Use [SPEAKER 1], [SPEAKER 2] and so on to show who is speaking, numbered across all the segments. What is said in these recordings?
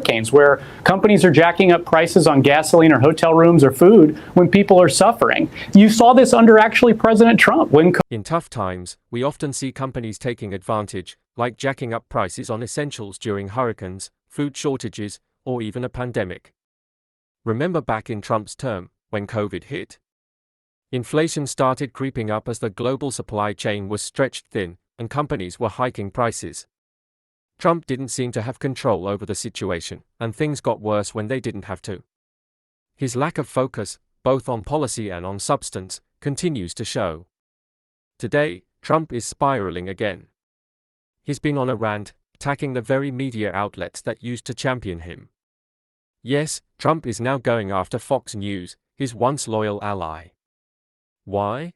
[SPEAKER 1] hurricanes, where companies are jacking up prices on gasoline or hotel rooms or food when people are suffering. You saw this under actually President Trump.
[SPEAKER 2] In tough times, we often see companies taking advantage, like jacking up prices on essentials during hurricanes, food shortages, or even a pandemic. Remember back in Trump's term, when COVID hit? Inflation started creeping up as the global supply chain was stretched thin, and companies were hiking prices. Trump didn't seem to have control over the situation, and things got worse when they didn't have to. His lack of focus, both on policy and on substance, continues to show. Today, Trump is spiraling again. He's been on a rant, attacking the very media outlets that used to champion him. Yes, Trump is now going after Fox News, his once loyal ally. Why?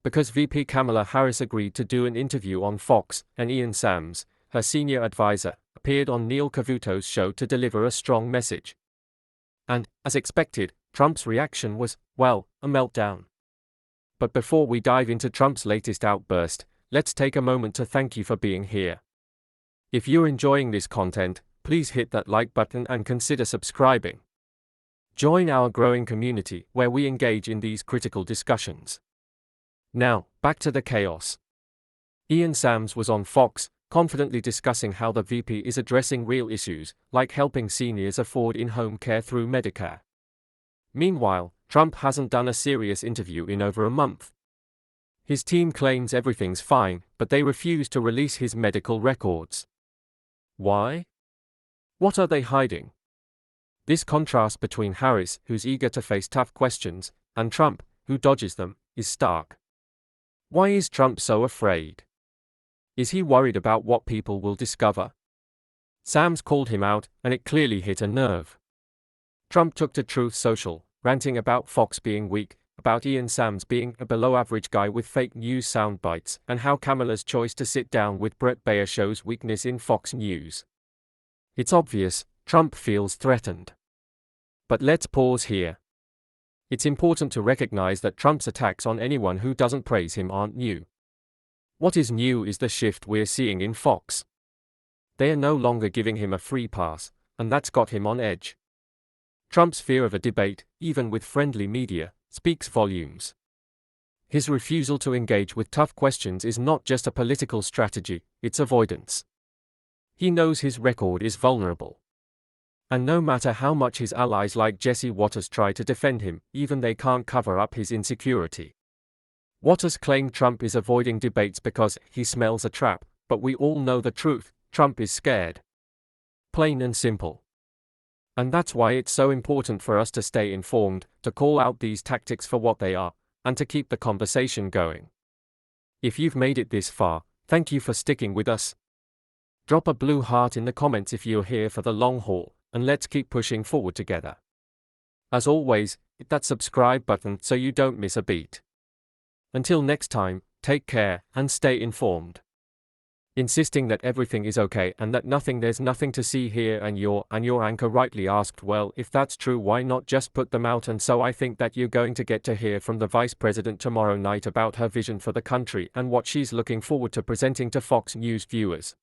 [SPEAKER 2] Because VP Kamala Harris agreed to do an interview on Fox, and Ian Sams, her senior advisor, appeared on Neil Cavuto's show to deliver a strong message. And, as expected, Trump's reaction was, well, a meltdown. But before we dive into Trump's latest outburst, let's take a moment to thank you for being here. If you're enjoying this content, please hit that like button and consider subscribing. Join our growing community where we engage in these critical discussions. Now, back to the chaos. Ian Sams was on Fox, confidently discussing how the VP is addressing real issues, like helping seniors afford in-home care through Medicare. Meanwhile, Trump hasn't done a serious interview in over a month. His team claims everything's fine, but they refuse to release his medical records. Why? What are they hiding? This contrast between Harris, who's eager to face tough questions, and Trump, who dodges them, is stark. Why is Trump so afraid? Is he worried about what people will discover? Sams called him out, and it clearly hit a nerve. Trump took to Truth Social, ranting about Fox being weak, about Ian Sams being a below-average guy with fake news soundbites, and how Kamala's choice to sit down with Bret Baier shows weakness in Fox News. It's obvious, Trump feels threatened. But let's pause here. It's important to recognize that Trump's attacks on anyone who doesn't praise him aren't new. What is new is the shift we're seeing in Fox. They are no longer giving him a free pass, and that's got him on edge. Trump's fear of a debate, even with friendly media, speaks volumes. His refusal to engage with tough questions is not just a political strategy, it's avoidance. He knows his record is vulnerable. And no matter how much his allies like Jesse Waters try to defend him, even they can't cover up his insecurity. Waters claimed Trump is avoiding debates because he smells a trap, but we all know the truth, Trump is scared. Plain and simple. And that's why it's so important for us to stay informed, to call out these tactics for what they are, and to keep the conversation going. If you've made it this far, thank you for sticking with us. Drop a blue heart in the comments if you're here for the long haul, and let's keep pushing forward together. As always, hit that subscribe button so you don't miss a beat. Until next time, take care and stay informed. Insisting that everything is okay and that there's nothing to see here, and your anchor rightly asked, well, if that's true, why not just put them out? And so I think that you're going to get to hear from the Vice President tomorrow night about her vision for the country and what she's looking forward to presenting to Fox News viewers.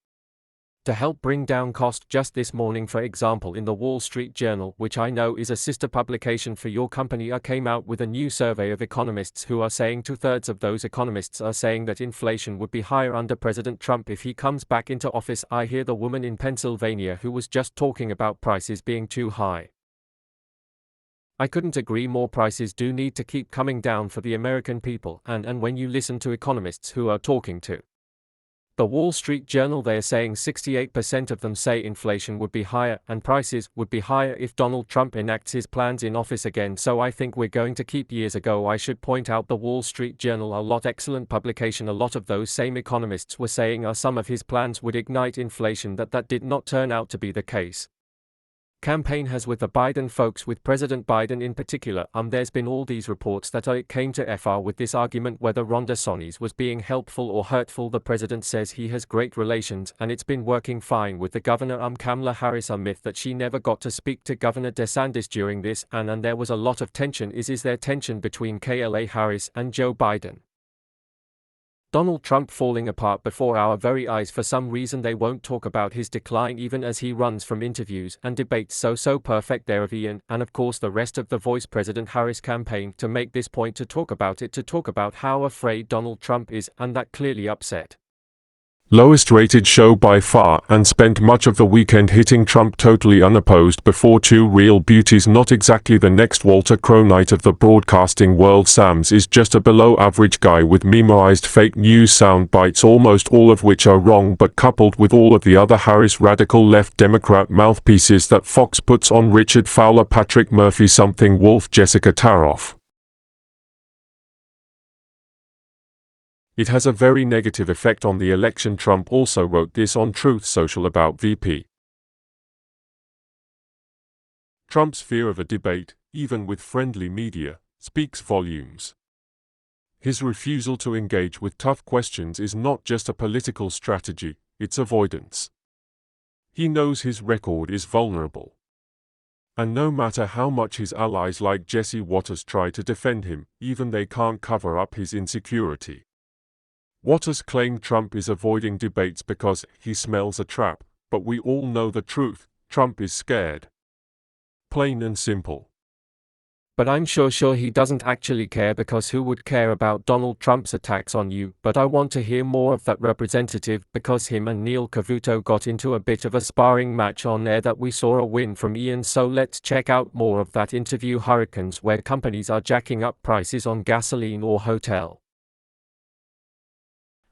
[SPEAKER 2] To help bring down cost, just this morning, for example, in the Wall Street Journal, which I know is a sister publication for your company, came out with a new survey of economists who are saying 2/3 of those economists are saying that inflation would be higher under President Trump if he comes back into office. I hear the woman in Pennsylvania who was just talking about prices being too high. I couldn't agree more. Prices do need to keep coming down for the American people, and when you listen to economists who are talking to the Wall Street Journal, they are saying 68% of them say inflation would be higher and prices would be higher if Donald Trump enacts his plans in office again. So I think we're going to keep. Years ago, I should point out, the Wall Street Journal, excellent publication, a lot of those same economists were saying some of his plans would ignite inflation. That did not turn out to be the case. Campaign has with the Biden folks, with President Biden in particular. There's been all these reports that it came to FR with this argument whether Ron DeSantis was being helpful or hurtful. The president says he has great relations and it's been working fine with the governor. Kamala Harris, a myth that she never got to speak to Governor DeSantis during this, and there was a lot of tension. Is there tension between Kamala Harris and Joe Biden? Donald Trump falling apart before our very eyes. For some reason they won't talk about his decline even as he runs from interviews and debates. So perfect there of Ian and of course the rest of the Voice President Harris campaign to make this point, to talk about it, to talk about how afraid Donald Trump is, and that clearly upset.
[SPEAKER 3] Lowest rated show by far, and spent much of the weekend hitting Trump totally unopposed before two real beauties. Not exactly the next Walter Cronkite of the broadcasting world. Sams is just a below average guy with memorized fake news sound bites, almost all of which are wrong, but coupled with all of the other Harris radical left Democrat mouthpieces that Fox puts on: Richard Fowler, Patrick Murphy, something Wolf, Jessica Taroff. It has a very negative effect on the election. Trump also wrote this on Truth Social about VP Trump's fear of a debate, even with friendly media, speaks volumes. His refusal to engage with tough questions is not just a political strategy, it's avoidance. He knows his record is vulnerable. And no matter how much his allies like Jesse Waters try to defend him, even they can't cover up his insecurity. Waters claimed Trump is avoiding debates because he smells a trap, but we all know the truth: Trump is scared. Plain and simple.
[SPEAKER 2] But I'm sure he doesn't actually care, because who would care about Donald Trump's attacks on you? But I want to hear more of that representative, because him and Neil Cavuto got into a bit of a sparring match on air that we saw a win from Ian. So let's check out more of that interview. Hurricanes, where companies are jacking up prices on gasoline or hotel.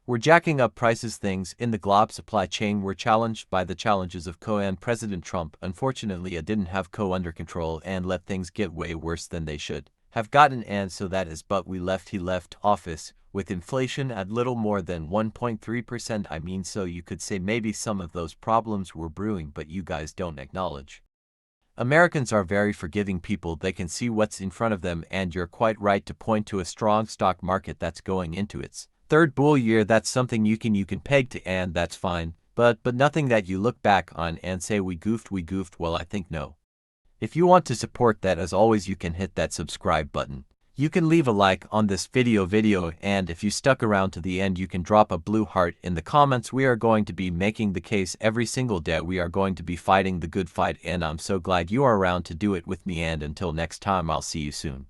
[SPEAKER 4] We're jacking up prices. Things in the global supply chain were challenged by the challenges of co, and President Trump, unfortunately, didn't have co under control and let things get way worse than they should have gotten. And so that is, but he left office with inflation at little more than 1.3%. I mean, so you could say maybe some of those problems were brewing, but you guys don't acknowledge. Americans are very forgiving people. They can see what's in front of them, and you're quite right to point to a strong stock market that's going into its third bull year. That's something you can peg to, and that's fine, but nothing that you look back on and say we goofed. Well, I think no. If you want to support that, as always, you can hit that subscribe button. You can leave a like on this video, and if you stuck around to the end, you can drop a blue heart in the comments. We are going to be making the case every single day. We are going to be fighting the good fight, and I'm so glad you are around to do it with me. And until next time, I'll see you soon.